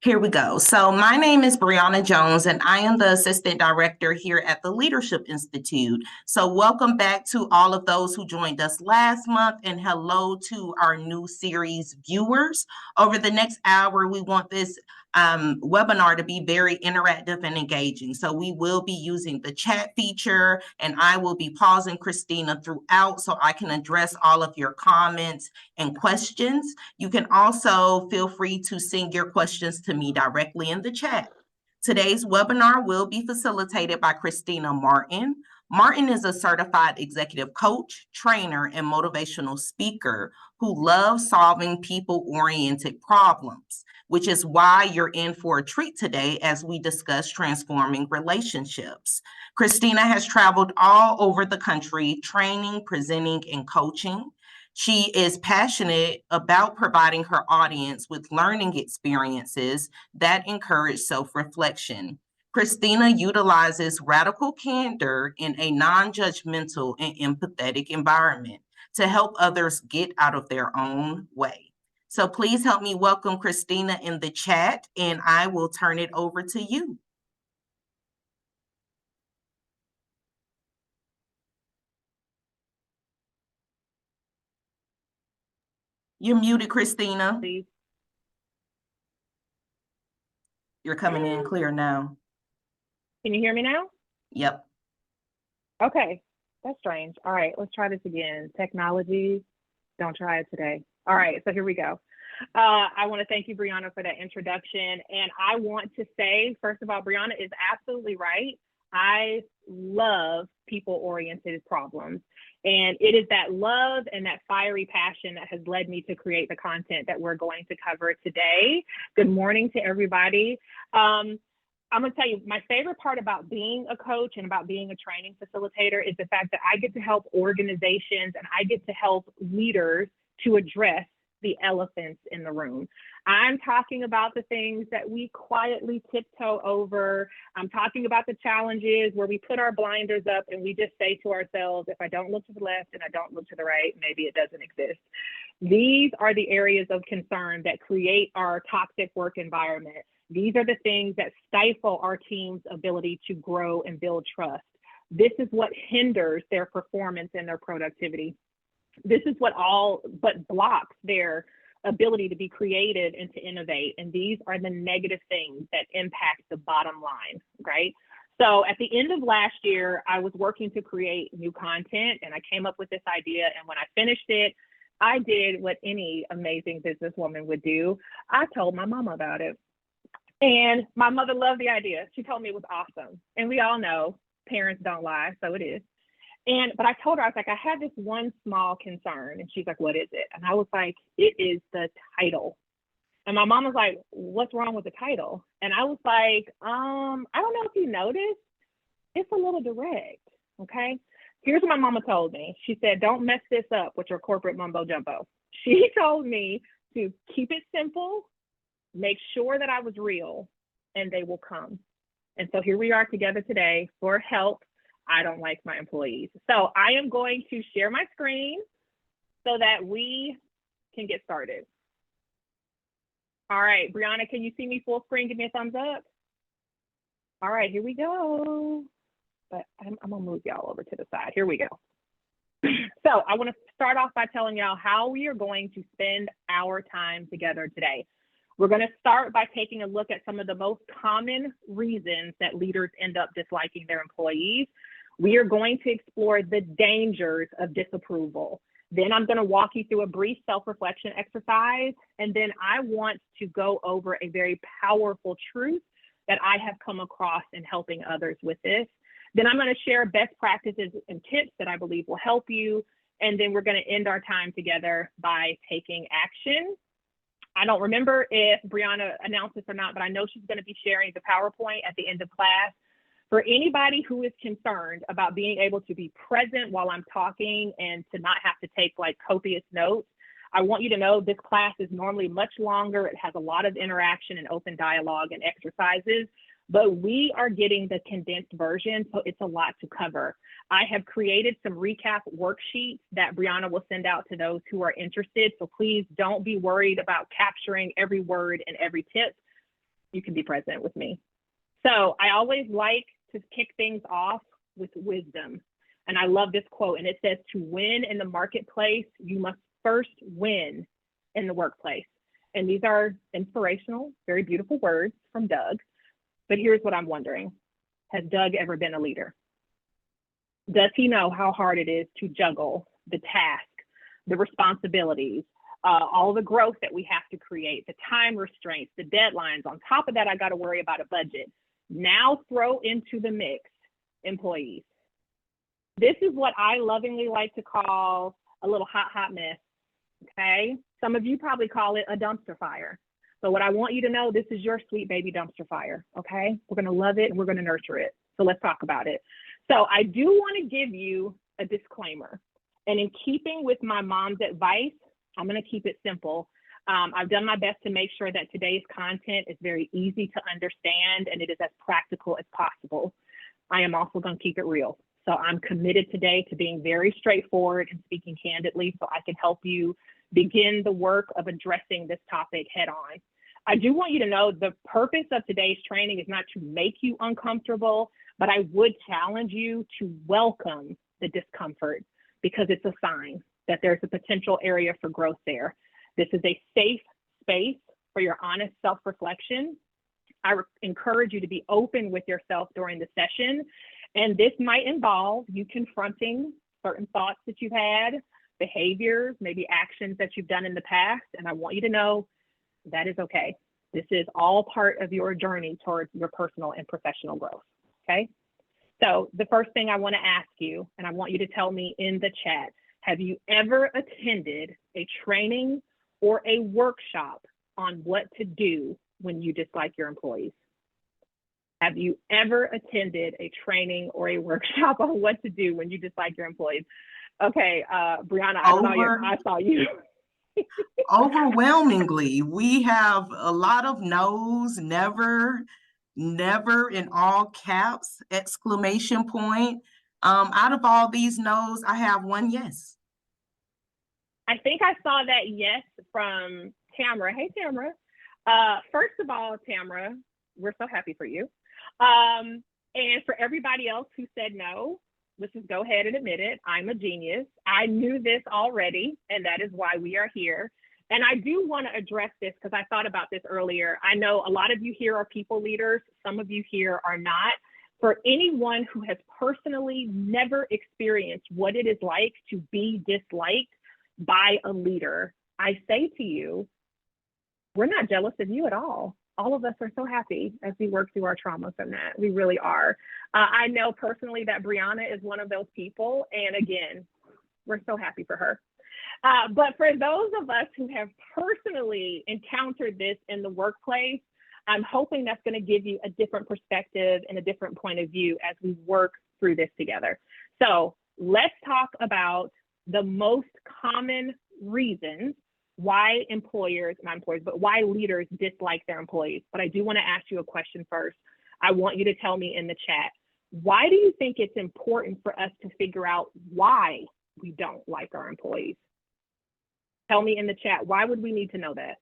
Here we go. So my name is Brianna Jones, and I am the Assistant Director here at the Leadership Institute. So welcome back to all of those who joined us last month, and hello to our new series viewers. Over the next hour, we want this webinar to be very interactive and engaging. So we will be using the chat feature, and I will be pausing Christina throughout so I can address all of your comments and questions. You can also feel free to send your questions to me directly in the chat. Today's webinar will be facilitated by Christina Martin. Martin is a certified executive coach, trainer, and motivational speaker who loves solving people-oriented problems, which is why you're in for a treat today as we discuss transforming relationships. Christina has traveled all over the country, training, presenting, and coaching. She is passionate about providing her audience with learning experiences that encourage self-reflection. Christina utilizes radical candor in a non-judgmental and empathetic environment to help others get out of their own way. So please help me welcome Christina in the chat, and I will turn it over to you. You're muted, Christina. Please. You're coming in clear now. Can you hear me now? Yep. Okay, that's strange. All right, let's try this again. Technology, don't try it today. All right, so here we go. I want to thank you, Brianna, for that introduction. And I want to say, first of all, Brianna is absolutely right. I love people-oriented problems. And it is that love and that fiery passion that has led me to create the content that we're going to cover today. Good morning to everybody. I'm going to tell you, my favorite part about being a coach and about being a training facilitator is the fact that I get to help organizations and I get to help leaders to address the elephants in the room. I'm talking about the things that we quietly tiptoe over. I'm talking about the challenges where we put our blinders up and we just say to ourselves, if I don't look to the left and I don't look to the right, maybe it doesn't exist. These are the areas of concern that create our toxic work environment. These are the things that stifle our team's ability to grow and build trust. This is what hinders their performance and their productivity. This is what all but blocks their ability to be creative and to innovate. And these are the negative things that impact the bottom line, right? So at the end of last year, I was working to create new content and I came up with this idea. And when I finished it, I did what any amazing businesswoman would do. I told my mama about it. And my mother loved the idea. She told me it was awesome. And we all know parents don't lie, so it is. But I told her, I was like, I had this one small concern. And she's like, what is it? And I was like, it is the title. And my mom was like, what's wrong with the title? And I was like, I don't know if you noticed, it's a little direct, okay? Here's what my mama told me. She said, don't mess this up with your corporate mumbo jumbo. She told me to keep it simple, make sure that I was real, and they will come. And so here we are together today for help. I don't like my employees. So I am going to share my screen so that we can get started. All right, Brianna, can you see me full screen? Give me a thumbs up. All right, here we go. But I'm gonna move y'all over to the side. Here we go. So I wanna start off by telling y'all how we are going to spend our time together today. We're going to start by taking a look at some of the most common reasons that leaders end up disliking their employees. We are going to explore the dangers of disapproval. Then I'm going to walk you through a brief self-reflection exercise. And then I want to go over a very powerful truth that I have come across in helping others with this. Then I'm going to share best practices and tips that I believe will help you. And then we're going to end our time together by taking action. I don't remember if Brianna announced this or not, but I know she's going to be sharing the PowerPoint at the end of class. For anybody who is concerned about being able to be present while I'm talking and to not have to take like copious notes, I want you to know this class is normally much longer. It has a lot of interaction and open dialogue and exercises, but we are getting the condensed version, so it's a lot to cover. I have created some recap worksheets that Brianna will send out to those who are interested. So please don't be worried about capturing every word and every tip. you can be present with me. So I always like to kick things off with wisdom. And I love this quote, and it says, to win in the marketplace, you must first win in the workplace. And these are inspirational, very beautiful words from Doug. But here's what I'm wondering. Has Doug ever been a leader? Does he know how hard it is to juggle the task, the responsibilities, all the growth that we have to create, the time restraints, the deadlines? On top of that, I got to worry about a budget. Now throw into the mix employees. This is what I lovingly like to call a little hot mess, okay? Some of you probably call it a dumpster fire. So what I want you to know, this is your sweet baby dumpster fire, okay? We're gonna love it and we're gonna nurture it. So let's talk about it. So I do wanna give you a disclaimer. And in keeping with my mom's advice, I'm gonna keep it simple. I've done my best to make sure that today's content is very easy to understand and it is as practical as possible. I am also gonna keep it real. So I'm committed today to being very straightforward and speaking candidly so I can help you begin the work of addressing this topic head on. I do want you to know the purpose of today's training is not to make you uncomfortable, but I would challenge you to welcome the discomfort because it's a sign that there's a potential area for growth there. This is a safe space for your honest self-reflection. I encourage you to be open with yourself during the session. And this might involve you confronting certain thoughts that you've had, behaviors, maybe actions that you've done in the past. And I want you to know that is okay. This is all part of your journey towards your personal and professional growth, okay? So the first thing I want to ask you, and I want you to tell me in the chat, have you ever attended a training or a workshop on what to do when you dislike your employees? Have you ever attended a training or a workshop on what to do when you dislike your employees? Okay, Brianna, I saw you. Overwhelmingly, we have a lot of no's, never in all caps, exclamation point. Out of all these no's, I have one yes. I think I saw that yes from Tamara. Hey, Tamara. First of all, Tamara, we're so happy for you. And for everybody else who said no, let's just go ahead and admit it. I'm a genius. I knew this already, and that is why we are here. And I do want to address this because I thought about this earlier. I know a lot of you here are people leaders. Some of you here are not. For anyone who has personally never experienced what it is like to be disliked by a leader, I say to you, we're not jealous of you at all. All of us are so happy as we work through our trauma from that. We really are. I know personally that Brianna is one of those people. And again, we're so happy for her. But for those of us who have personally encountered this in the workplace, I'm hoping that's going to give you a different perspective and a different point of view as we work through this together. So let's talk about the most common reasons why why leaders dislike their employees. But I do want to ask you a question first. I want you to tell me in the chat, why do you think it's important for us to figure out why we don't like our employees? Tell me in the chat, why would we need to know that?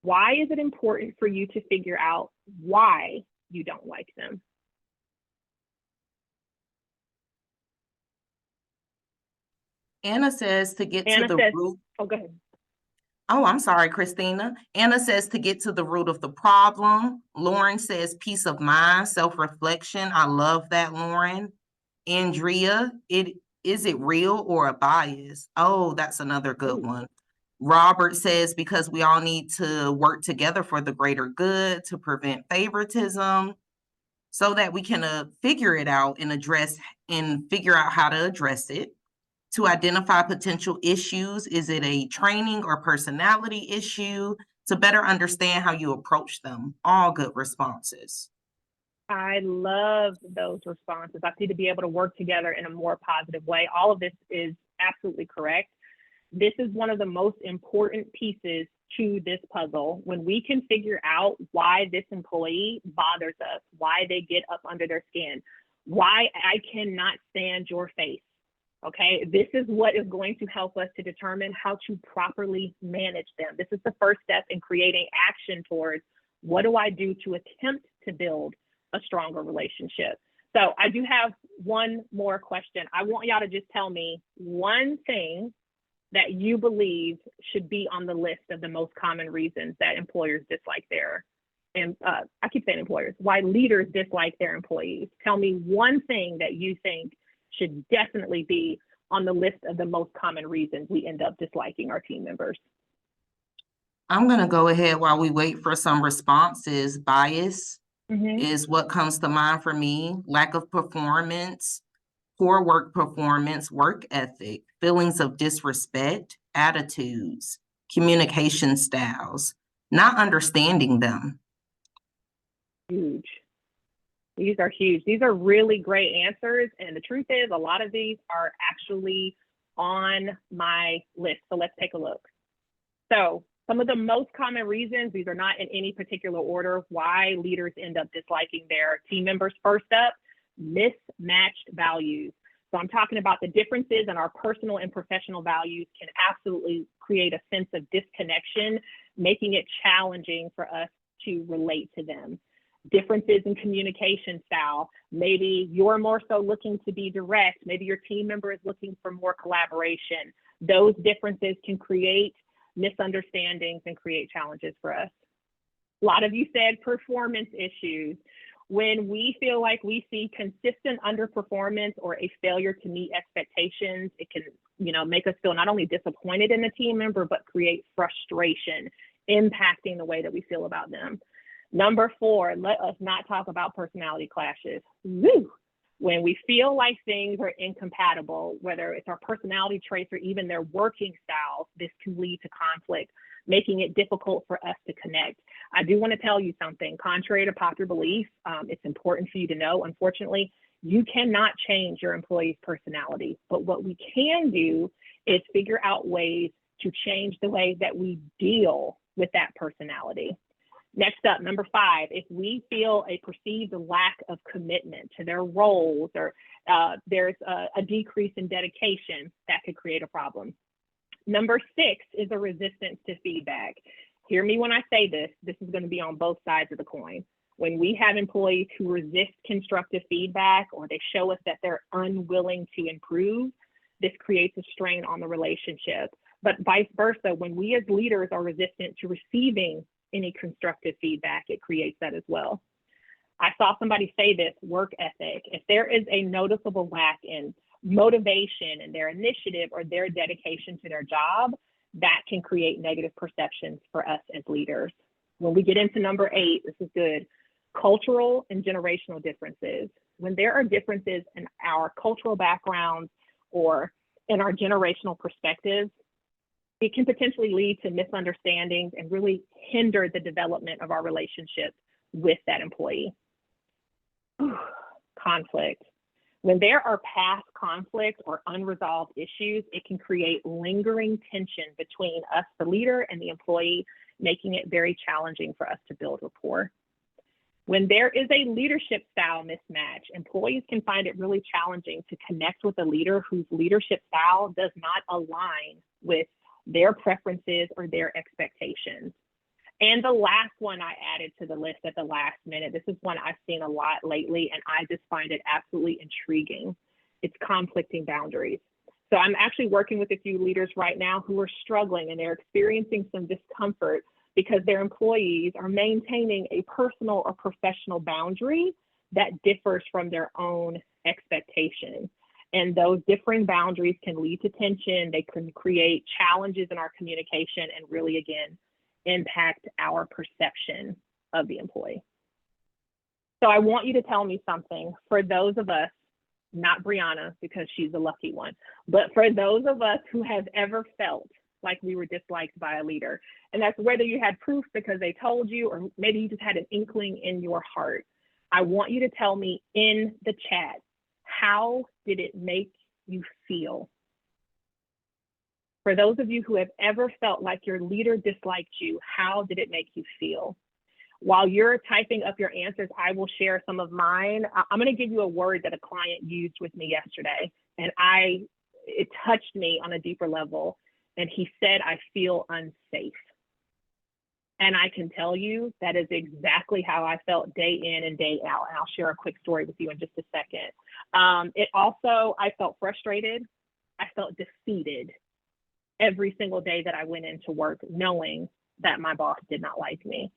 Why is it important for you to figure out why you don't like them? Anna says to get to the root. Oh, go ahead. Oh, I'm sorry, Christina. Anna says to get to the root of the problem. Lauren says peace of mind, self-reflection. I love that, Lauren. Andrea, is it real or a bias? Oh, that's another good one. Robert says because we all need to work together for the greater good to prevent favoritism so that we can figure it out and figure out how to address it. To identify potential issues. Is it a training or personality issue? To better understand how you approach them. All good responses. I love those responses. I need to be able to work together in a more positive way. All of this is absolutely correct. This is one of the most important pieces to this puzzle. When we can figure out why this employee bothers us, why they get up under their skin, why I cannot stand your face. Okay, this is what is going to help us to determine how to properly manage them. This is the first step in creating action towards What do I do to attempt to build a stronger relationship? So I do have one more question. I want y'all to just tell me one thing that you believe should be on the list of the most common reasons that employers dislike their, and I keep saying employers, why leaders dislike their employees. Tell me one thing that you think should definitely be on the list of the most common reasons we end up disliking our team members. I'm gonna go ahead while we wait for some responses. Bias is what comes to mind for me. Lack of performance, poor work performance, work ethic, feelings of disrespect, attitudes, communication styles, not understanding them. Huge. These are huge. These are really great answers. And the truth is, a lot of these are actually on my list. So let's take a look. So some of the most common reasons, these are not in any particular order, why leaders end up disliking their team members. First up, mismatched values. So I'm talking about the differences in our personal and professional values can absolutely create a sense of disconnection, making it challenging for us to relate to them. Differences in communication style. Maybe you're more so looking to be direct. Maybe your team member is looking for more collaboration. Those differences can create misunderstandings and create challenges for us. A lot of you said performance issues. When we feel like we see consistent underperformance or a failure to meet expectations, it can, make us feel not only disappointed in the team member, but create frustration, impacting the way that we feel about them. Number 4, let us not talk about personality clashes. Woo! When we feel like things are incompatible, whether it's our personality traits or even their working styles, this can lead to conflict, making it difficult for us to connect. I do want to tell you something. Contrary to popular belief, it's important for you to know, unfortunately, you cannot change your employee's personality. But what we can do is figure out ways to change the way that we deal with that personality. Next up, number 5, if we feel a perceived lack of commitment to their roles or there's a decrease in dedication, that could create a problem. Number 6 is a resistance to feedback. Hear me when I say this. This is going to be on both sides of the coin. When we have employees who resist constructive feedback or they show us that they're unwilling to improve, this creates a strain on the relationship. But vice versa, when we as leaders are resistant to receiving any constructive feedback, it creates that as well. I saw somebody say this, work ethic. If there is a noticeable lack in motivation and their initiative or their dedication to their job, that can create negative perceptions for us as leaders. When we get into number 8, this is good, cultural and generational differences. When there are differences in our cultural backgrounds or in our generational perspectives, it can potentially lead to misunderstandings and really hinder the development of our relationship with that employee. Conflict. When there are past conflicts or unresolved issues, it can create lingering tension between us, the leader, and the employee, making it very challenging for us to build rapport. When there is a leadership style mismatch, employees can find it really challenging to connect with a leader whose leadership style does not align with their preferences or their expectations. And the last one I added to the list at the last minute, this is one I've seen a lot lately, and I just find it absolutely intriguing. It's conflicting boundaries. So I'm actually working with a few leaders right now who are struggling and they're experiencing some discomfort because their employees are maintaining a personal or professional boundary that differs from their own expectations. And those differing boundaries can lead to tension. They can create challenges in our communication and really, again, impact our perception of the employee. So I want you to tell me something. For those of us, not Brianna, because she's the lucky one, but for those of us who have ever felt like we were disliked by a leader, and that's whether you had proof because they told you, or maybe you just had an inkling in your heart, I want you to tell me in the chat, how did it make you feel? For those of you who have ever felt like your leader disliked you, how did it make you feel? While you're typing up your answers, I will share some of mine. I'm going to give you a word that a client used with me yesterday, and it touched me on a deeper level. And he said, I feel unsafe. And I can tell you that is exactly how I felt day in and day out. And I'll share a quick story with you in just a second. I felt frustrated. I felt defeated every single day that I went into work, knowing that my boss did not like me.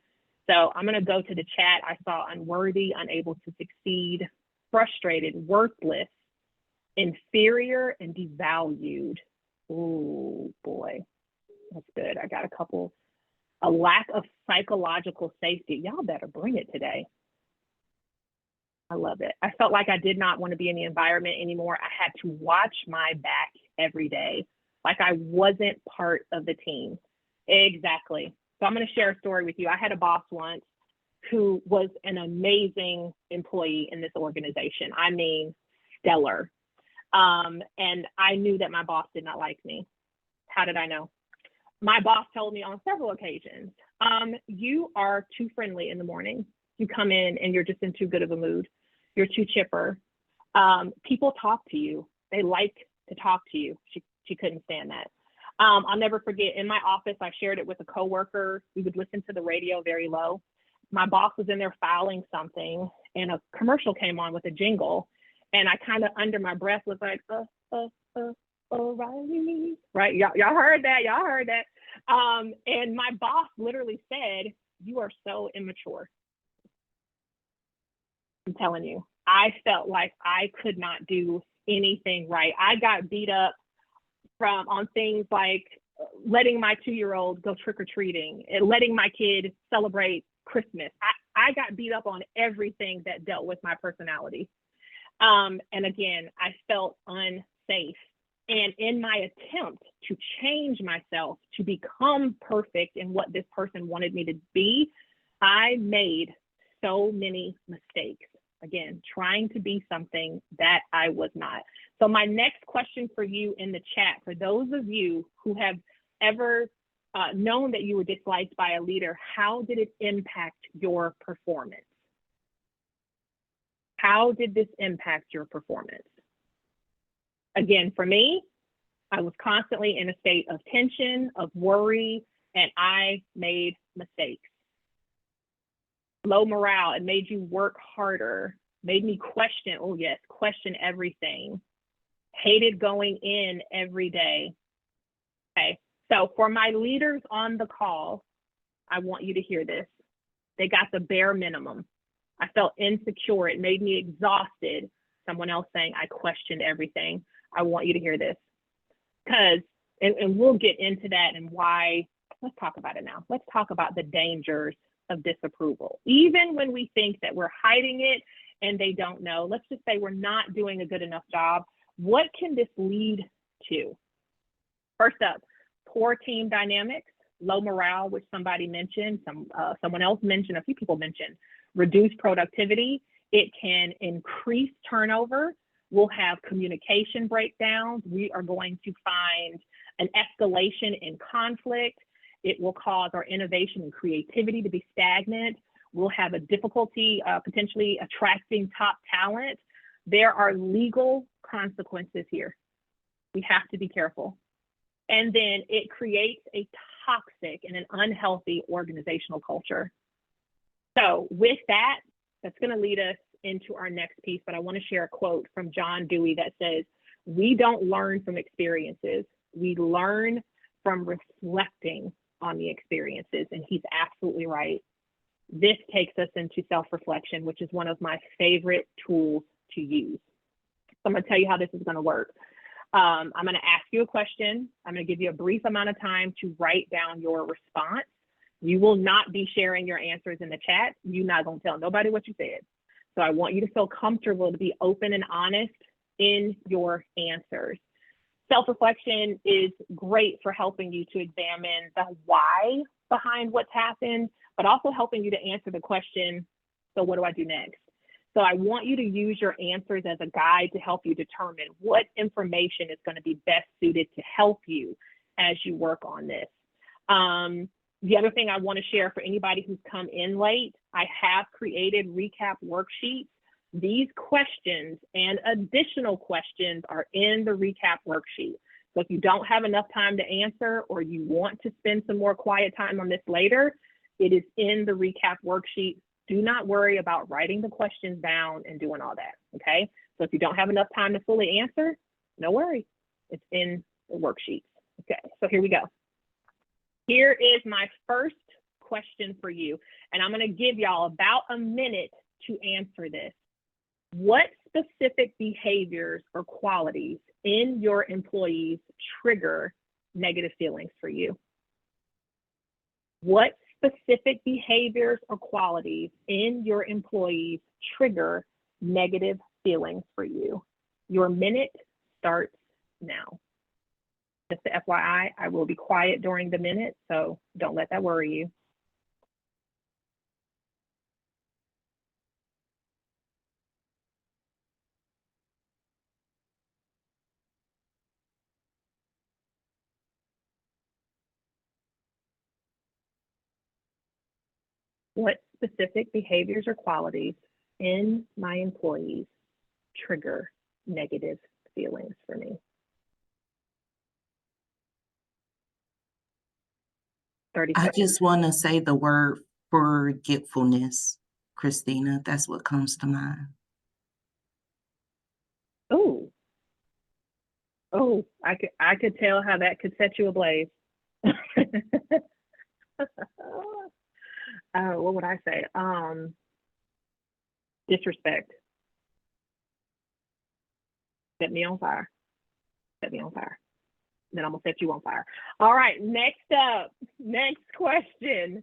So I'm going to go to the chat. I saw unworthy, unable to succeed, frustrated, worthless, inferior, and devalued. Oh boy, that's good. I got a couple. A lack of psychological safety. Y'all better bring it today. I love it. I felt like I did not want to be in the environment anymore. I had to watch my back every day, like I wasn't part of the team. Exactly. So I'm going to share a story with you. I had a boss once who was an amazing employee in this organization. I mean, stellar. And I knew that my boss did not like me. How did I know? My boss told me on several occasions, you are too friendly in the morning. You come in and you're just in too good of a mood. You're too chipper. People talk to you. They like to talk to you. She couldn't stand that. I'll never forget, in my office, I shared it with a coworker. We would listen to the radio very low. My boss was in there filing something, and a commercial came on with a jingle. And I kind of under my breath was like, O'Reilly, right? Y'all heard that. Y'all heard that. And my boss literally said, "You are so immature." I'm telling you, I felt like I could not do anything right. I got beat up on things like letting my 2-year-old go trick-or-treating and letting my kid celebrate Christmas. I got beat up on everything that dealt with my personality. And again, I felt unsafe. And in my attempt to change myself to become perfect in what this person wanted me to be, I made so many mistakes. Again, trying to be something that I was not. So my next question for you in the chat, for those of you who have ever known that you were disliked by a leader, how did it impact your performance? How did this impact your performance? Again, for me, I was constantly in a state of tension, of worry, and I made mistakes. Low morale, it made you work harder, made me question, question everything. Hated going in every day. Okay, so for my leaders on the call, I want you to hear this. They got the bare minimum. I felt insecure. It made me exhausted. Someone else saying I questioned everything. I want you to hear this. Because, and we'll get into that and why, let's talk about it now. Let's talk about the dangers of disapproval. Even when we think that we're hiding it and they don't know, let's just say we're not doing a good enough job. What can this lead to? First up, poor team dynamics, low morale, which somebody mentioned, someone else mentioned, a few people mentioned, reduced productivity. It can increase turnover. We'll have communication breakdowns. We are going to find an escalation in conflict. It will cause our innovation and creativity to be stagnant. We'll have a difficulty potentially attracting top talent. There are legal consequences here. We have to be careful. And then it creates a toxic and an unhealthy organizational culture. So with that, that's going to lead us into our next piece, but I want to share a quote from John Dewey that says, "We don't learn from experiences. We learn from reflecting on the experiences." And he's absolutely right. This takes us into self-reflection, which is one of my favorite tools to use. So I'm going to tell you how this is going to work. I'm going to ask you a question. I'm going to give you a brief amount of time to write down your response. You will not be sharing your answers in the chat. You're not going to tell nobody what you said. So I want you to feel comfortable to be open and honest in your answers. Self-reflection is great for helping you to examine the why behind what's happened, but also helping you to answer the question, so what do I do next? So I want you to use your answers as a guide to help you determine what information is going to be best suited to help you as you work on this. The other thing I want to share for anybody who's come in late, I have created recap worksheets. These questions and additional questions are in the recap worksheet. So if you don't have enough time to answer or you want to spend some more quiet time on this later, It is in the recap worksheet. Do not worry about writing the questions down and doing all that, okay? So if you don't have enough time to fully answer, no worry. It's in the worksheet. Okay, so here we go. Here is my first question for you, and I'm going to give y'all about a minute to answer this. What specific behaviors or qualities in your employees trigger negative feelings for you? What specific behaviors or qualities in your employees trigger negative feelings for you? Your minute starts now. Just the FYI, I will be quiet during the minute, so don't let that worry you. What specific behaviors or qualities in my employees trigger negative feelings for me? 30 I seconds. just want to say the word forgetfulness, Christina. That's what comes to mind. Oh, I could tell how that could set you ablaze. What would I say? Disrespect. Set me on fire. Set me on fire. Then I'm gonna set you on fire. All right, next up, next question.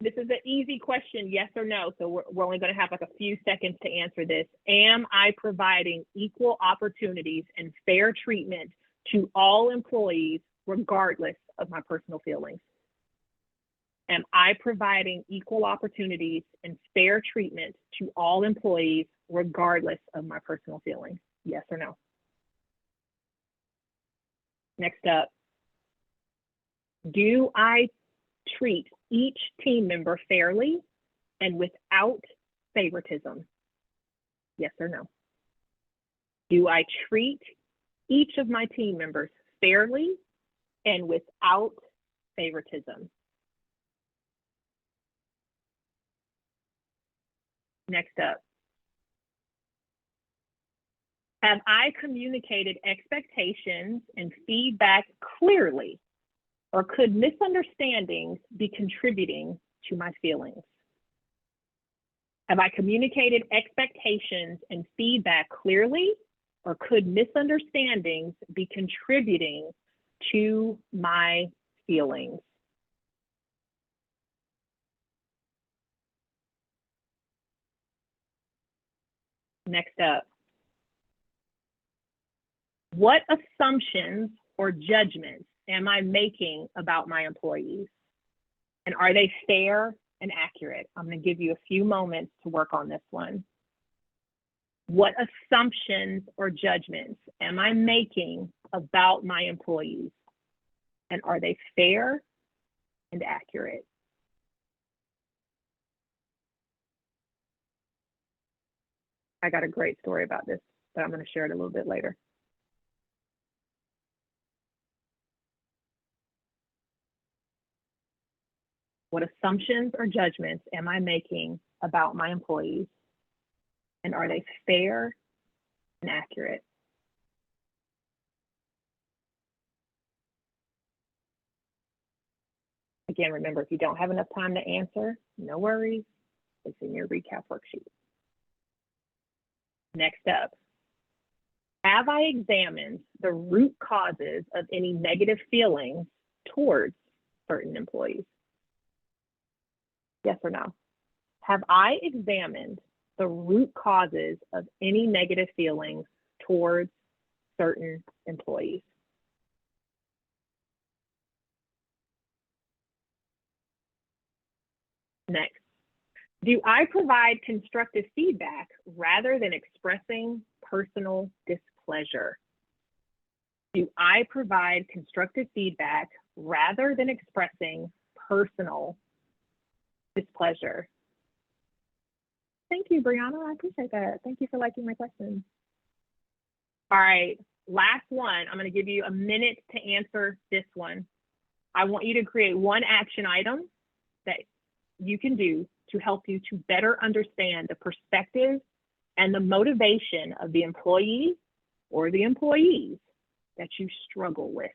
This is an easy question, yes or no. So we're only gonna have like a few seconds to answer this. Am I providing equal opportunities and fair treatment to all employees, regardless of my personal feelings? Am I providing equal opportunities and fair treatment to all employees, regardless of my personal feelings? Yes or no? Next up, do I treat each team member fairly and without favoritism? Yes or no? Do I treat each of my team members fairly and without favoritism? Next up, have I communicated expectations and feedback clearly, or could misunderstandings be contributing to my feelings? Have I communicated expectations and feedback clearly, or could misunderstandings be contributing to my feelings? Next up, what assumptions or judgments am I making about my employees? And are they fair and accurate? I'm going to give you a few moments to work on this one. What assumptions or judgments am I making about my employees? And are they fair and accurate? I got a great story about this, but I'm going to share it a little bit later. What assumptions or judgments am I making about my employees? And are they fair and accurate? Again, remember, if you don't have enough time to answer, no worries. It's in your recap worksheet. Next up, have I examined the root causes of any negative feelings towards certain employees? Yes or no? Have I examined the root causes of any negative feelings towards certain employees? Next, do I provide constructive feedback rather than expressing personal displeasure? Do I provide constructive feedback rather than expressing personal displeasure? Thank you, Brianna. I appreciate that. Thank you for liking my question. All right, last one. I'm going to give you a minute to answer this one. I want you to create one action item that you can do to help you to better understand the perspective and the motivation of the employee or the employees that you struggle with.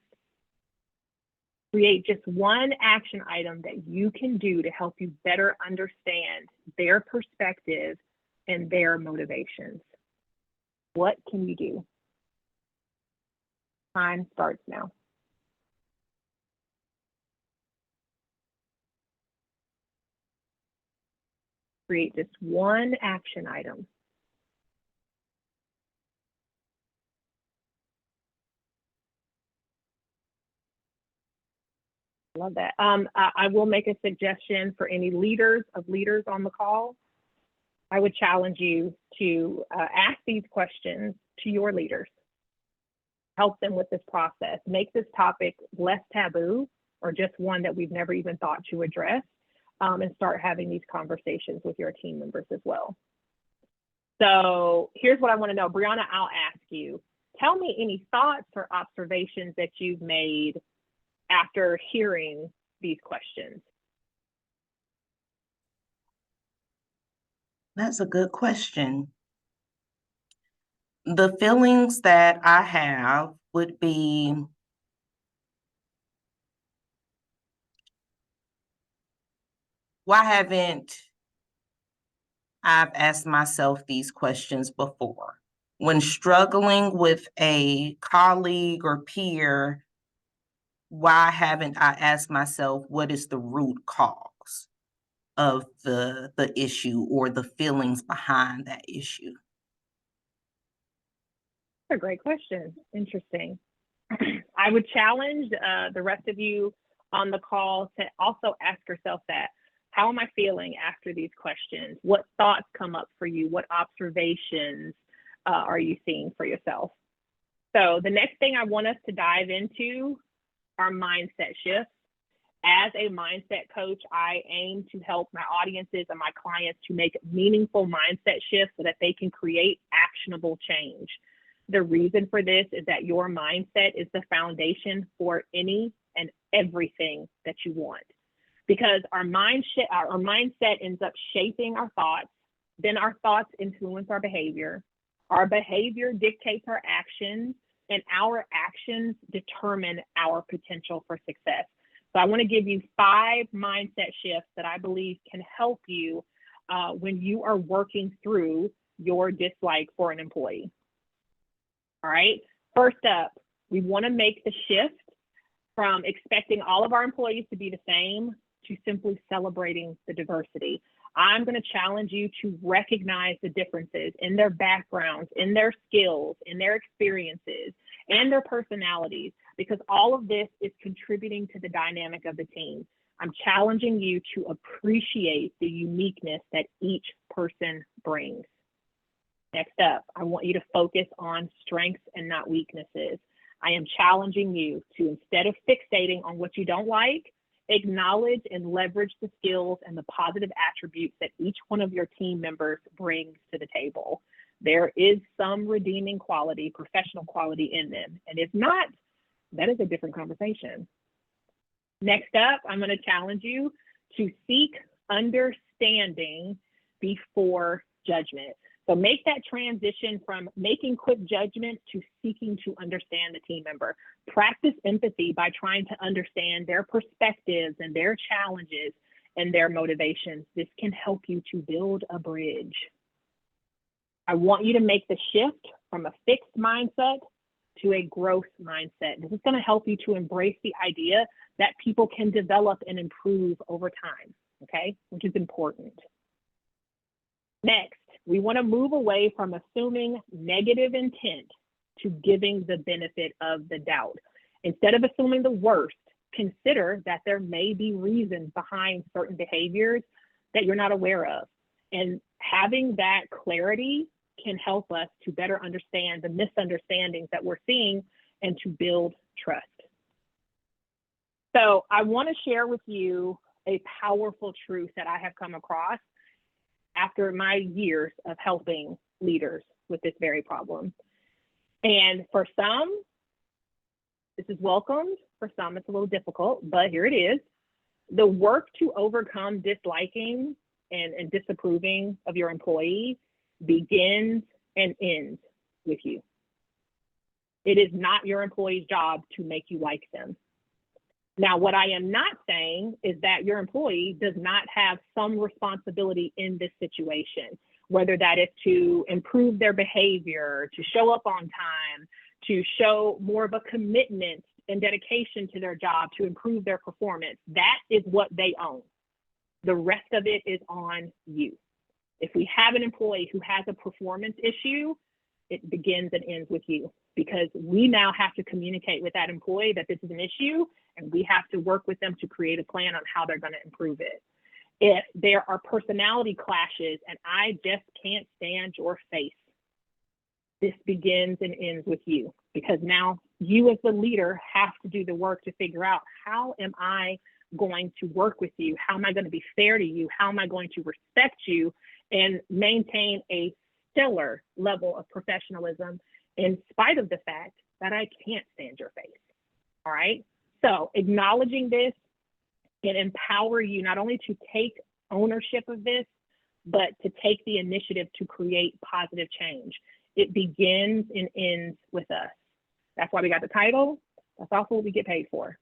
Create just one action item that you can do to help you better understand their perspective and their motivations. What can you do? Time starts now. Create just one action item. Love that. I will make a suggestion for any leaders on the call. I would challenge you to ask these questions to your leaders. Help them with this process. Make this topic less taboo or just one that we've never even thought to address, and start having these conversations with your team members as well. So here's what I want to know. Brianna, I'll ask you, tell me any thoughts or observations that you've made after hearing these questions. That's a good question. The feelings that I have would be why haven't I've asked myself these questions before? When struggling with a colleague or peer, why haven't I asked myself what is the root cause of the issue or the feelings behind that issue? That's a great question. Interesting. I would challenge the rest of you on the call to also ask yourself that. How am I feeling after these questions? What thoughts come up for you? What observations are you seeing for yourself? So the next thing I want us to dive into are mindset shifts. As a mindset coach, I aim to help my audiences and my clients to make meaningful mindset shifts so that they can create actionable change. The reason for this is that your mindset is the foundation for any and everything that you want. Because our mindset ends up shaping our thoughts, then our thoughts influence our behavior dictates our actions, and our actions determine our potential for success. So I want to give you 5 mindset shifts that I believe can help you when you are working through your dislike for an employee. All right, first up, we want to make the shift from expecting all of our employees to be the same to simply celebrating the diversity. I'm going to challenge you to recognize the differences in their backgrounds, in their skills, in their experiences, and their personalities, because all of this is contributing to the dynamic of the team. I'm challenging you to appreciate the uniqueness that each person brings. Next up, I want you to focus on strengths and not weaknesses. I am challenging you to, instead of fixating on what you don't like, acknowledge and leverage the skills and the positive attributes that each one of your team members brings to the table. There is some redeeming quality, professional quality in them. And if not, that is a different conversation. Next up, I'm going to challenge you to seek understanding before judgment. So make that transition from making quick judgments to seeking to understand the team member. Practice empathy by trying to understand their perspectives and their challenges and their motivations. This can help you to build a bridge. I want you to make the shift from a fixed mindset to a growth mindset. This is going to help you to embrace the idea that people can develop and improve over time, okay, which is important. Next, we want to move away from assuming negative intent to giving the benefit of the doubt. Instead of assuming the worst, consider that there may be reasons behind certain behaviors that you're not aware of. And having that clarity can help us to better understand the misunderstandings that we're seeing and to build trust. So I want to share with you a powerful truth that I have come across after my years of helping leaders with this very problem. And for some, this is welcomed. For some, it's a little difficult, but here it is. The work to overcome disliking and disapproving of your employee begins and ends with you. It is not your employee's job to make you like them. Now, what I am not saying is that your employee does not have some responsibility in this situation, whether that is to improve their behavior, to show up on time, to show more of a commitment and dedication to their job, to improve their performance. That is what they own. The rest of it is on you. If we have an employee who has a performance issue, it begins and ends with you, because we now have to communicate with that employee that this is an issue, and we have to work with them to create a plan on how they're going to improve it. If there are personality clashes and I just can't stand your face, this begins and ends with you, because now you as the leader have to do the work to figure out, how am I going to work with you? How am I going to be fair to you? How am I going to respect you and maintain a stellar level of professionalism in spite of the fact that I can't stand your face? All right. So acknowledging this can empower you not only to take ownership of this, but to take the initiative to create positive change. It begins and ends with us. That's why we got the title. That's also what we get paid for.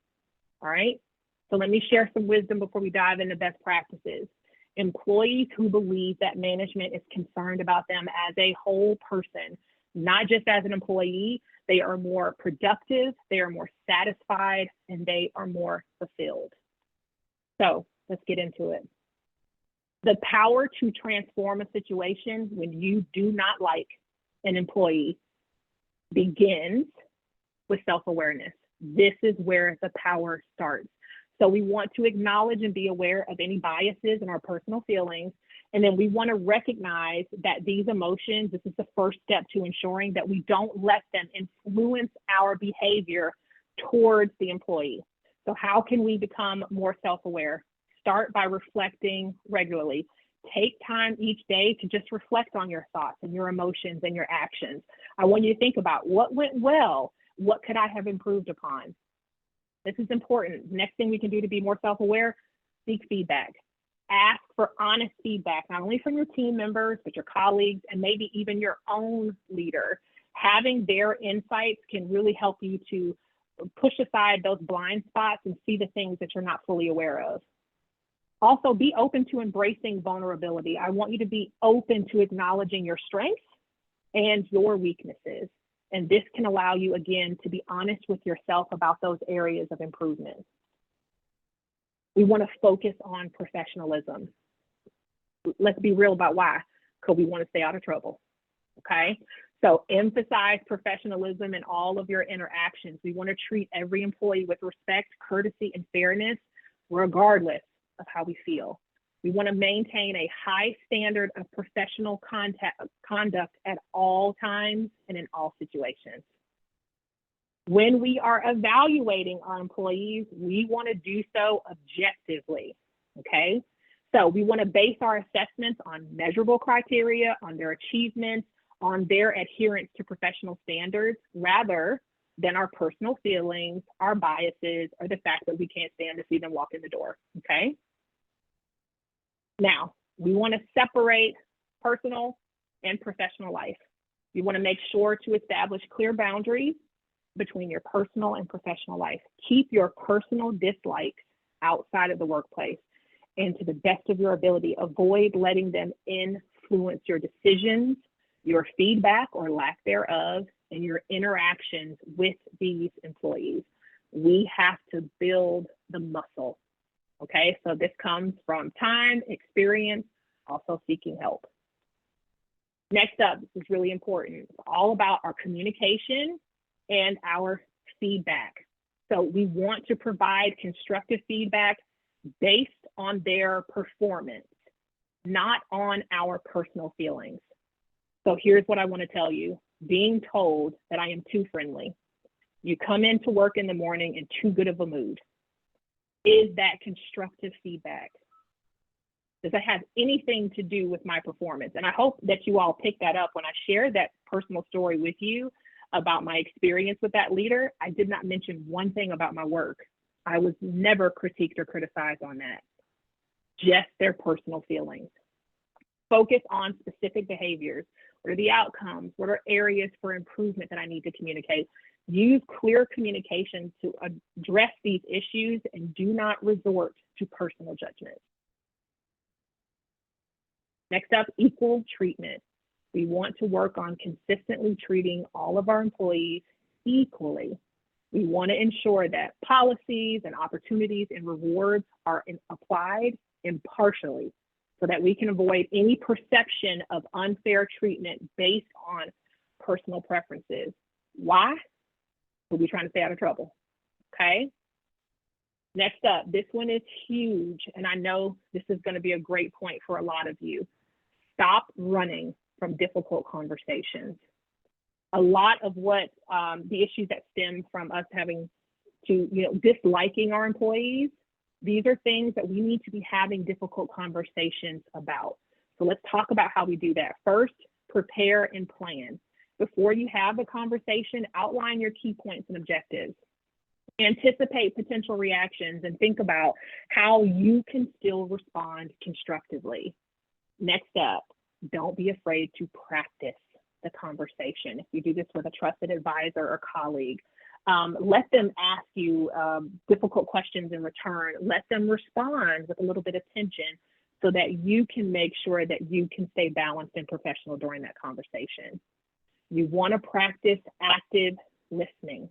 All right. So let me share some wisdom before we dive into best practices. Employees who believe that management is concerned about them as a whole person, not just as an employee, they are more productive, they are more satisfied, and they are more fulfilled. So let's get into it. The power to transform a situation when you do not like an employee begins with self-awareness. This is where the power starts. So we want to acknowledge and be aware of any biases in our personal feelings. And then we want to recognize that these emotions, this is the first step to ensuring that we don't let them influence our behavior towards the employee. So how can we become more self-aware? Start by reflecting regularly. Take time each day to just reflect on your thoughts and your emotions and your actions. I want you to think about what went well, what could I have improved upon? This is important. Next thing we can do to be more self-aware, seek feedback. Ask for honest feedback, not only from your team members, but your colleagues, and maybe even your own leader. Having their insights can really help you to push aside those blind spots and see the things that you're not fully aware of. Also, be open to embracing vulnerability. I want you to be open to acknowledging your strengths and your weaknesses. And this can allow you, again, to be honest with yourself about those areas of improvement. We want to focus on professionalism. Let's be real about why, because we want to stay out of trouble, okay? So emphasize professionalism in all of your interactions. We want to treat every employee with respect, courtesy, and fairness, regardless of how we feel. We want to maintain a high standard of professional conduct at all times and in all situations. When we are evaluating our employees, we want to do so objectively, okay? So we want to base our assessments on measurable criteria, on their achievements, on their adherence to professional standards, rather than our personal feelings, our biases, or the fact that we can't stand to see them walk in the door, okay? Now, we want to separate personal and professional life. We want to make sure to establish clear boundaries between your personal and professional life. Keep your personal dislikes outside of the workplace, and to the best of your ability, avoid letting them influence your decisions, your feedback or lack thereof, and your interactions with these employees. We have to build the muscle. Okay, so this comes from time, experience, also seeking help. Next up, this is really important. It's all about our communication and our feedback. So we want to provide constructive feedback based on their performance, not on our personal feelings. So here's what I want to tell you. Being told that I am too friendly, you come into work in the morning in too good of a mood, is that constructive feedback? Does that have anything to do with my performance? And I hope that you all picked that up when I shared that personal story with you about my experience with that leader. I did not mention one thing about my work. I was never critiqued or criticized on that, just their personal feelings. Focus on specific behaviors. What are the outcomes? What are areas for improvement that I need to communicate? Use clear communication to address these issues and do not resort to personal judgment. Next up, equal treatment. We want to work on consistently treating all of our employees equally. We want to ensure that policies and opportunities and rewards are applied impartially so that we can avoid any perception of unfair treatment based on personal preferences. Why? We'll be trying to stay out of trouble, okay? Next up, this one is huge, and I know this is going to be a great point for a lot of you. Stop running from difficult conversations. A lot of what the issues that stem from us having to, disliking our employees, these are things that we need to be having difficult conversations about. So let's talk about how we do that. First, prepare and plan. Before you have the conversation, outline your key points and objectives. Anticipate potential reactions and think about how you can still respond constructively. Next up, don't be afraid to practice the conversation. If you do this with a trusted advisor or colleague, let them ask you difficult questions in return. Let them respond with a little bit of tension so that you can make sure that you can stay balanced and professional during that conversation. You want to practice active listening.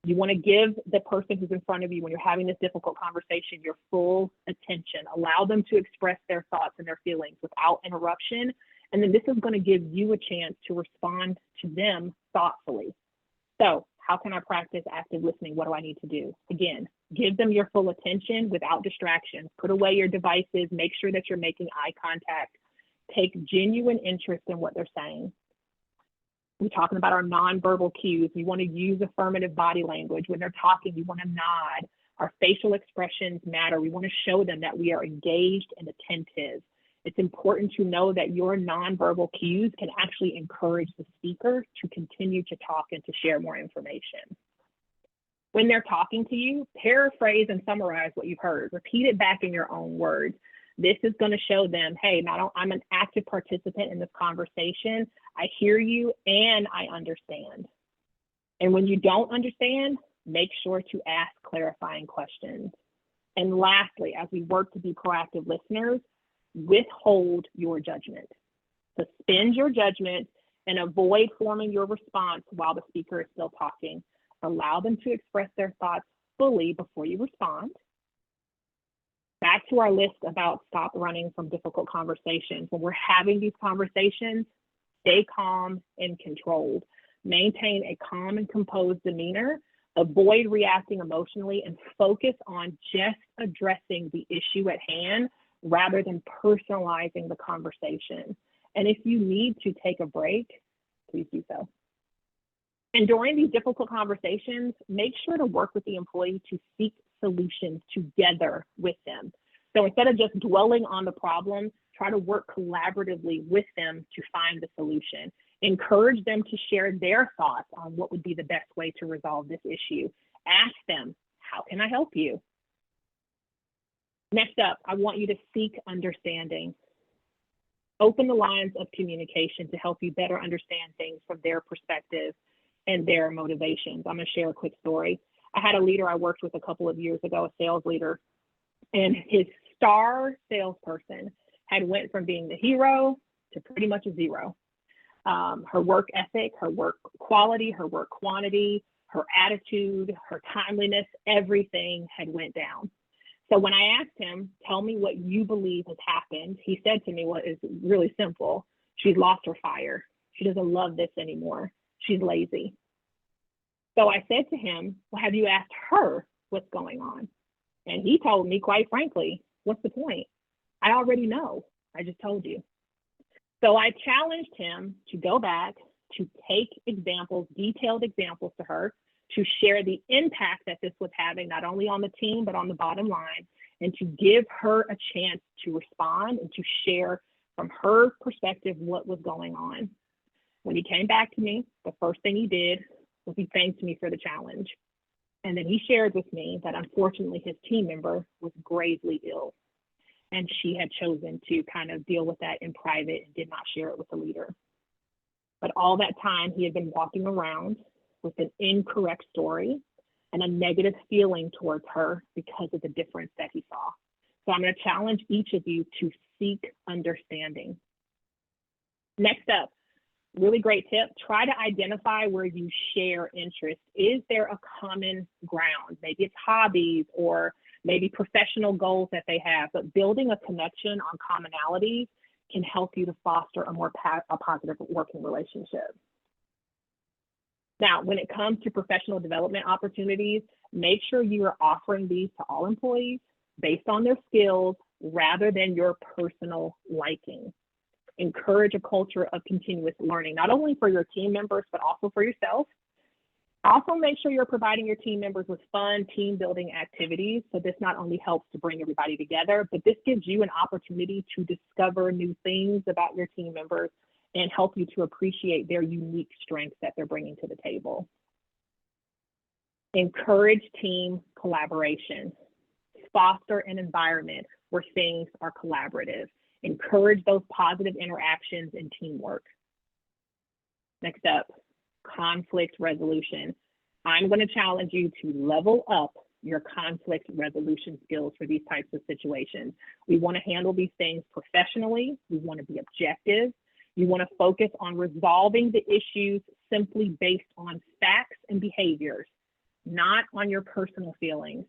You want to give the person who's in front of you when you're having this difficult conversation your full attention. Allow them to express their thoughts and their feelings without interruption. And then this is going to give you a chance to respond to them thoughtfully. So how can I practice active listening? What do I need to do? Again, give them your full attention without distractions. Put away your devices. Make sure that you're making eye contact. Take genuine interest in what they're saying. We're talking about our nonverbal cues. You want to use affirmative body language. When they're talking, you want to nod. Our facial expressions matter. We want to show them that we are engaged and attentive. It's important to know that your nonverbal cues can actually encourage the speaker to continue to talk and to share more information. When they're talking to you, paraphrase and summarize what you've heard. Repeat it back in your own words. This is going to show them, hey, I'm an active participant in this conversation. I hear you and I understand. And when you don't understand, make sure to ask clarifying questions. And lastly, as we work to be proactive listeners, withhold your judgment. Suspend your judgment and avoid forming your response while the speaker is still talking. Allow them to express their thoughts fully before you respond. Back to our list about stop running from difficult conversations. When we're having these conversations, stay calm and controlled. Maintain a calm and composed demeanor. Avoid reacting emotionally and focus on just addressing the issue at hand rather than personalizing the conversation. And if you need to take a break, please do so. And during these difficult conversations, make sure to work with the employee to seek solutions together with them. So instead of just dwelling on the problem, try to work collaboratively with them to find the solution. Encourage them to share their thoughts on what would be the best way to resolve this issue. Ask them, how can I help you? Next up, I want you to seek understanding. Open the lines of communication to help you better understand things from their perspective and their motivations. I'm going to share a quick story. I had a leader I worked with a couple of years ago, a sales leader, and his star salesperson had went from being the hero to pretty much a zero. Her work ethic, her work quality, her work quantity, her attitude, her timeliness, everything had went down. So when I asked him, tell me what you believe has happened, he said to me what is really simple. She's lost her fire. She doesn't love this anymore. She's lazy. So I said to him, well, have you asked her what's going on? And he told me, quite frankly, what's the point? I already know. I just told you. So I challenged him to go back, to take examples, detailed examples to her, to share the impact that this was having, not only on the team, but on the bottom line, and to give her a chance to respond and to share from her perspective what was going on. When he came back to me, the first thing he did was he thanked me for the challenge. And then he shared with me that unfortunately his team member was gravely ill, and she had chosen to kind of deal with that in private and did not share it with the leader. But all that time he had been walking around with an incorrect story and a negative feeling towards her because of the difference that he saw. So I'm going to challenge each of you to seek understanding. Next up, really great tip, try to identify where you share interest. Is there a common ground? Maybe it's hobbies or maybe professional goals that they have, but building a connection on commonalities can help you to foster a positive working relationship. Now, when it comes to professional development opportunities, make sure you are offering these to all employees based on their skills rather than your personal liking. Encourage a culture of continuous learning, not only for your team members, but also for yourself. Also, make sure you're providing your team members with fun team building activities. So this not only helps to bring everybody together, but this gives you an opportunity to discover new things about your team members and help you to appreciate their unique strengths that they're bringing to the table. Encourage team collaboration. Foster an environment where things are collaborative. Encourage those positive interactions and teamwork. Next up, conflict resolution. I'm going to challenge you to level up your conflict resolution skills for these types of situations. We want to handle these things professionally. We want to be objective. You want to focus on resolving the issues simply based on facts and behaviors, not on your personal feelings.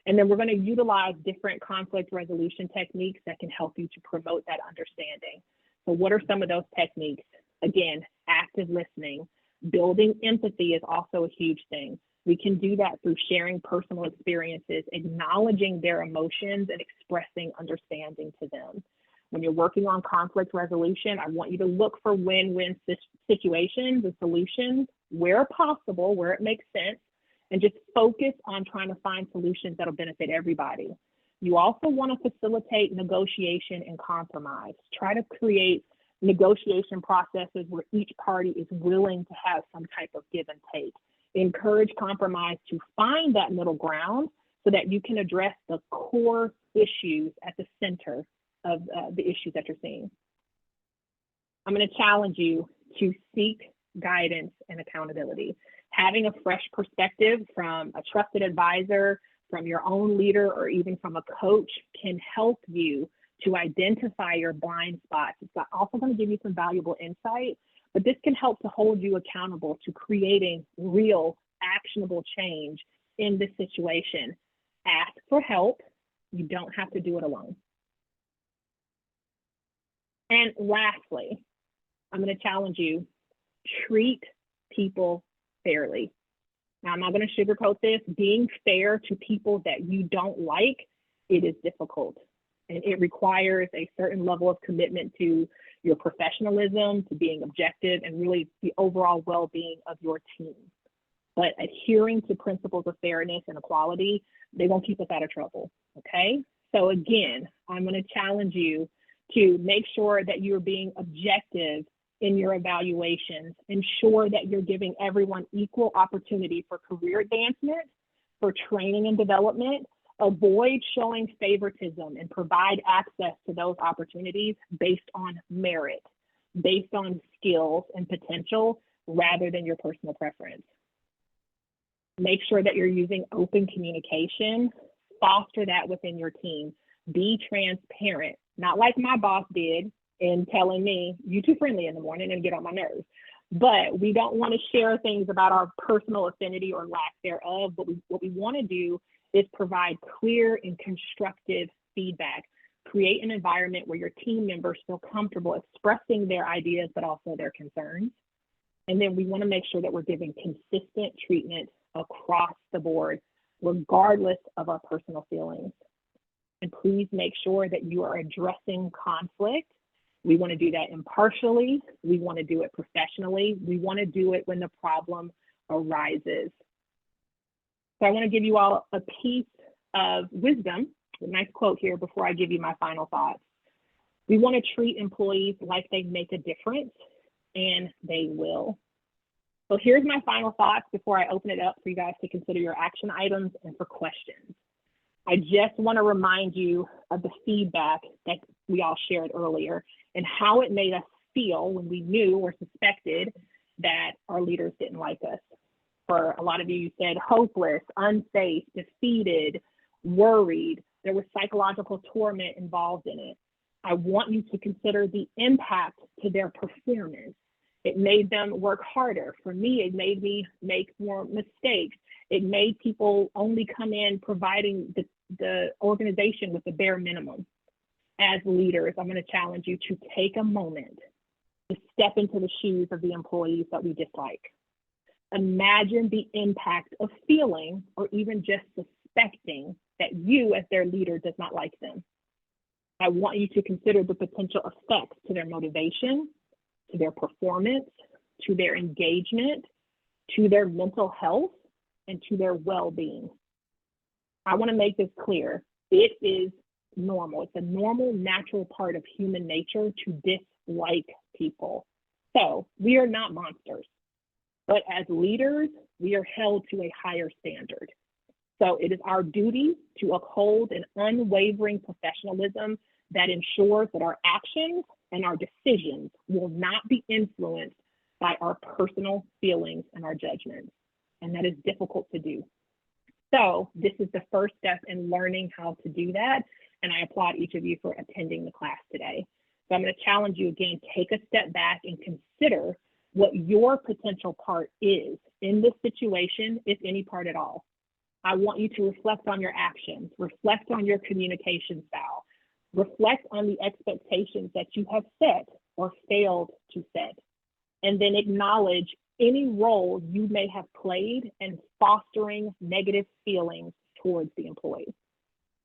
And then we're going to utilize different conflict resolution techniques that can help you to promote that understanding. So what are some of those techniques? Again, active listening. Building empathy is also a huge thing. We can do that through sharing personal experiences, acknowledging their emotions, and expressing understanding to them. When you're working on conflict resolution, I want you to look for win-win situations and solutions where possible, where it makes sense, and just focus on trying to find solutions that'll benefit everybody. You also want to facilitate negotiation and compromise. Try to create negotiation processes where each party is willing to have some type of give and take. Encourage compromise to find that middle ground so that you can address the core issues at the center of the issues that you're seeing. I'm going to challenge you to seek guidance and accountability. Having a fresh perspective from a trusted advisor, from your own leader, or even from a coach can help you to identify your blind spots. It's also going to give you some valuable insight, but this can help to hold you accountable to creating real, actionable change in this situation. Ask for help. You don't have to do it alone. And lastly, I'm going to challenge you, treat people fairly. Now, I'm not going to sugarcoat this. Being fair to people that you don't like, it is difficult. And it requires a certain level of commitment to your professionalism, to being objective, and really the overall well-being of your team. But adhering to principles of fairness and equality, they won't keep us out of trouble, okay? So again, I'm going to challenge you to make sure that you're being objective in your evaluations. Ensure that you're giving everyone equal opportunity for career advancement, for training and development. Avoid showing favoritism and provide access to those opportunities based on merit, based on skills and potential, rather than your personal preference. Make sure that you're using open communication. Foster that within your team. Be transparent, not like my boss did in telling me, you too friendly in the morning and get on my nerves. But we don't want to share things about our personal affinity or lack thereof. But what we want to do is provide clear and constructive feedback. Create an environment where your team members feel comfortable expressing their ideas, but also their concerns. And then we want to make sure that we're giving consistent treatment across the board, regardless of our personal feelings. And please make sure that you are addressing conflict. We want to do that impartially. We want to do it professionally. We want to do it when the problem arises. So I want to give you all a piece of wisdom, a nice quote here before I give you my final thoughts. We want to treat employees like they make a difference, and they will. So here's my final thoughts before I open it up for you guys to consider your action items and for questions. I just want to remind you of the feedback that we all shared earlier and how it made us feel when we knew or suspected that our leaders didn't like us. For a lot of you, you said hopeless, unsafe, defeated, worried. There was psychological torment involved in it. I want you to consider the impact to their performance. It made them work harder. For me, it made me make more mistakes. It made people only come in providing the organization with the bare minimum. As leaders, I'm going to challenge you to take a moment to step into the shoes of the employees that we dislike. Imagine the impact of feeling or even just suspecting that you as their leader does not like them. I want you to consider the potential effects to their motivation, to their performance, to their engagement, to their mental health, and to their well-being. I want to make this clear. It is normal. It's a normal, natural part of human nature to dislike people. So we are not monsters, but as leaders, we are held to a higher standard. So it is our duty to uphold an unwavering professionalism that ensures that our actions and our decisions will not be influenced by our personal feelings and our judgments. And that is difficult to do. So this is the first step in learning how to do that. And I applaud each of you for attending the class today. So I'm going to challenge you again, take a step back and consider what your potential part is in this situation, if any part at all. I want you to reflect on your actions, reflect on your communication style, reflect on the expectations that you have set or failed to set, and then acknowledge any role you may have played in fostering negative feelings towards the employee.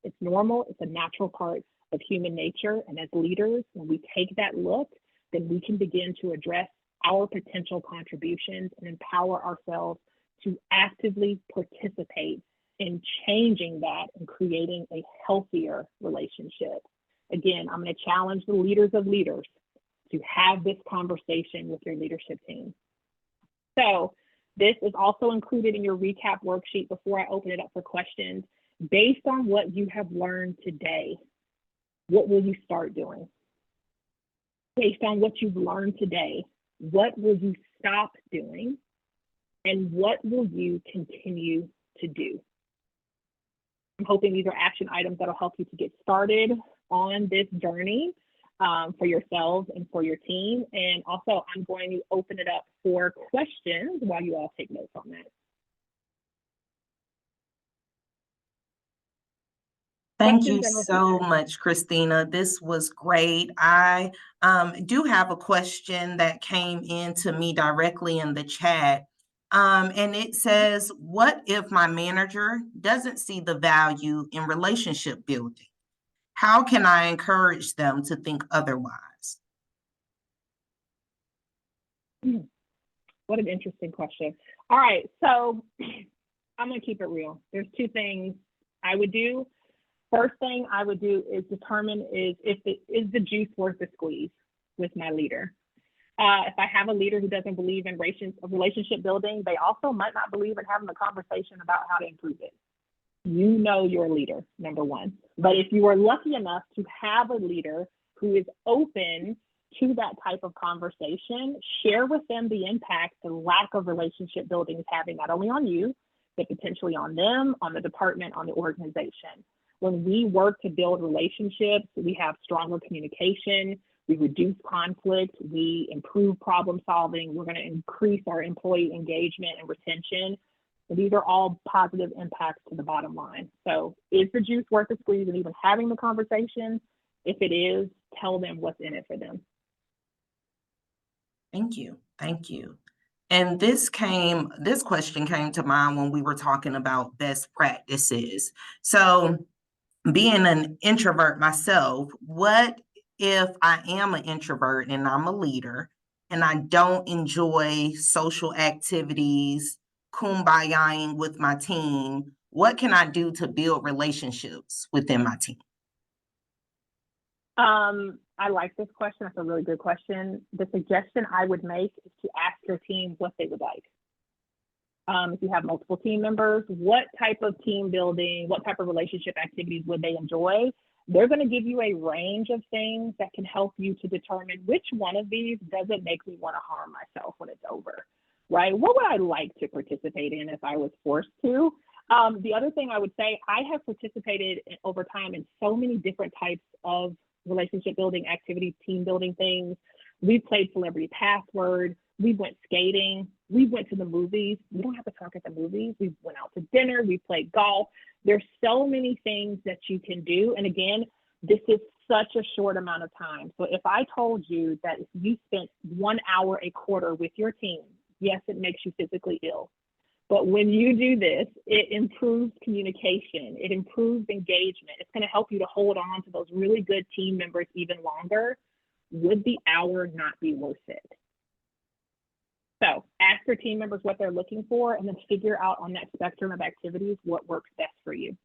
It's normal, it's a natural part of human nature, and as leaders, when we take that look, then we can begin to address our potential contributions and empower ourselves to actively participate in changing that and creating a healthier relationship. Again, I'm going to challenge the leaders of leaders to have this conversation with your leadership team. So this is also included in your recap worksheet before I open it up for questions. Based on what you have learned today, what will you start doing? Based on what you've learned today, what will you stop doing? And what will you continue to do? I'm hoping these are action items that'll help you to get started on this journey for yourselves and for your team. And also, I'm going to open it up for questions while you all take notes on that. Thank you so much, Christina. This was great. I do have a question that came in to me directly in the chat. And it says, what if my manager doesn't see the value in relationship building? How can I encourage them to think otherwise? What an interesting question. All right, so I'm going to keep it real. There's two things I would do. First thing I would do is determine is the juice worth the squeeze with my leader. If I have a leader who doesn't believe in relationship building, they also might not believe in having a conversation about how to improve it. You know your leader, number one. But if you are lucky enough to have a leader who is open to that type of conversation, share with them the impact the lack of relationship building is having, not only on you, but potentially on them, on the department, on the organization. When we work to build relationships, we have stronger communication, we reduce conflict, we improve problem solving, we're going to increase our employee engagement and retention. And these are all positive impacts to the bottom line. So is the juice worth the squeeze and even having the conversation? If it is, tell them what's in it for them. Thank you. Thank you. And this question came to mind when we were talking about best practices. So being an introvert myself, what if I am an introvert and I'm a leader and I don't enjoy social activities, kumbayaing with my team? What can I do to build relationships within my team? I like this question. That's a really good question. The suggestion I would make is to ask your team what they would like. If you have multiple team members, what type of team building, what type of relationship activities would they enjoy? They're going to give you a range of things that can help you to determine which one of these doesn't make me want to harm myself when it's over, right? What would I like to participate in if I was forced to? The other thing I would say, I have participated over time in so many different types of relationship building activities, team building things. We've played Celebrity Password. We went skating. We went to the movies. We don't have to talk at the movies. We went out to dinner. We played golf. There's so many things that you can do. And again, this is such a short amount of time. So if I told you that if you spent 1 hour a quarter with your team, yes, it makes you physically ill. But when you do this, it improves communication. It improves engagement. It's going to help you to hold on to those really good team members even longer. Would the hour not be worth it? So ask your team members what they're looking for and then figure out on that spectrum of activities what works best for you.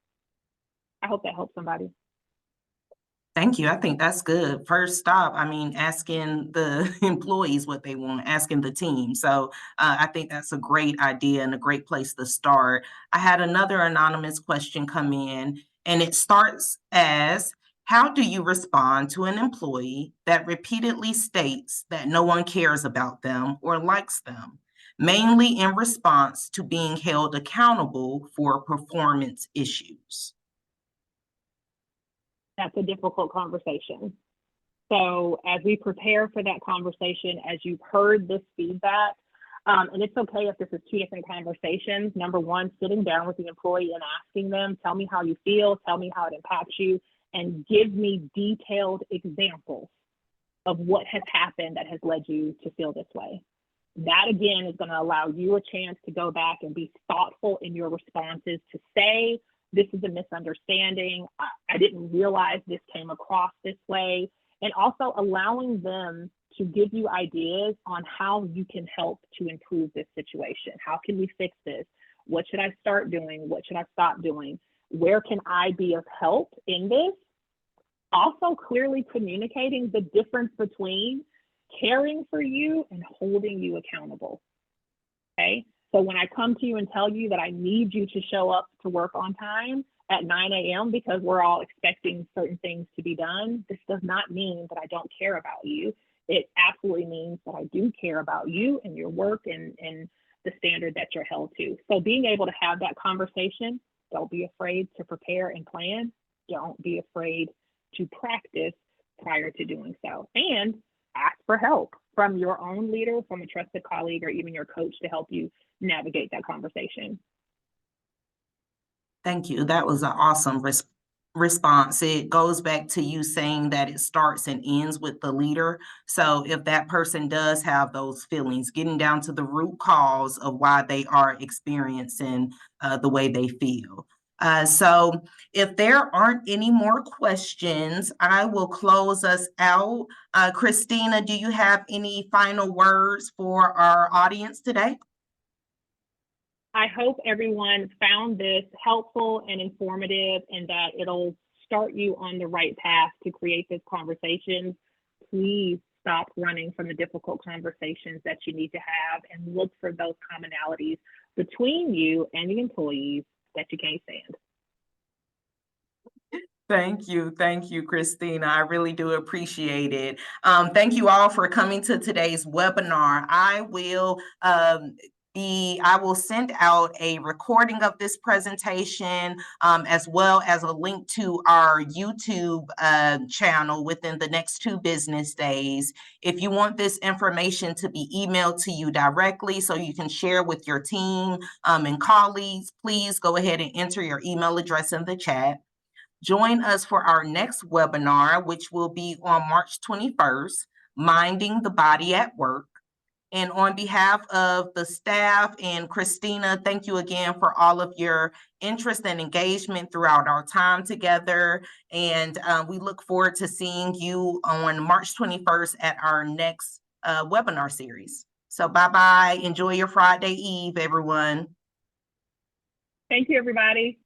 I hope that helps somebody. Thank you. I think that's good. First stop, I mean, asking the employees what they want, asking the team. So I think that's a great idea and a great place to start. I had another anonymous question come in, and it starts as, how do you respond to an employee that repeatedly states that no one cares about them or likes them, mainly in response to being held accountable for performance issues? That's a difficult conversation. So as we prepare for that conversation, as you've heard this feedback, and it's okay if this is two different conversations. Number one, sitting down with the employee and asking them, tell me how you feel, tell me how it impacts you, and give me detailed examples of what has happened that has led you to feel this way. That again is going to allow you a chance to go back and be thoughtful in your responses to say, this is a misunderstanding. I didn't realize this came across this way. And also allowing them to give you ideas on how you can help to improve this situation. How can we fix this? What should I start doing? What should I stop doing? Where can I be of help in this? Also clearly communicating the difference between caring for you and holding you accountable, okay? So when I come to you and tell you that I need you to show up to work on time at 9 a.m. because we're all expecting certain things to be done, this does not mean that I don't care about you. It absolutely means that I do care about you and your work and the standard that you're held to. So being able to have that conversation, don't be afraid to prepare and plan. Don't be afraid to practice prior to doing so. And ask for help from your own leader, from a trusted colleague, or even your coach to help you navigate that conversation. Thank you. That was an awesome response. It goes back to you saying that it starts and ends with the leader. So if that person does have those feelings, getting down to the root cause of why they are experiencing the way they feel. So if there aren't any more questions, I will close us out. Christina, do you have any final words for our audience today? I hope everyone found this helpful and informative and that it'll start you on the right path to create this conversation. Please stop running from the difficult conversations that you need to have and look for those commonalities between you and the employees that you can't stand. Thank you, Christina. I really do appreciate it. Thank you all for coming to today's webinar. I will send out a recording of this presentation, as well as a link to our YouTube channel within the next 2 business days. If you want this information to be emailed to you directly so you can share with your team and colleagues, please go ahead and enter your email address in the chat. Join us for our next webinar, which will be on March 21st, Minding the Body at Work. And on behalf of the staff and Christina, thank you again for all of your interest and engagement throughout our time together. And we look forward to seeing you on March 21st at our next webinar series. So bye-bye. Enjoy your Friday Eve, everyone. Thank you, everybody.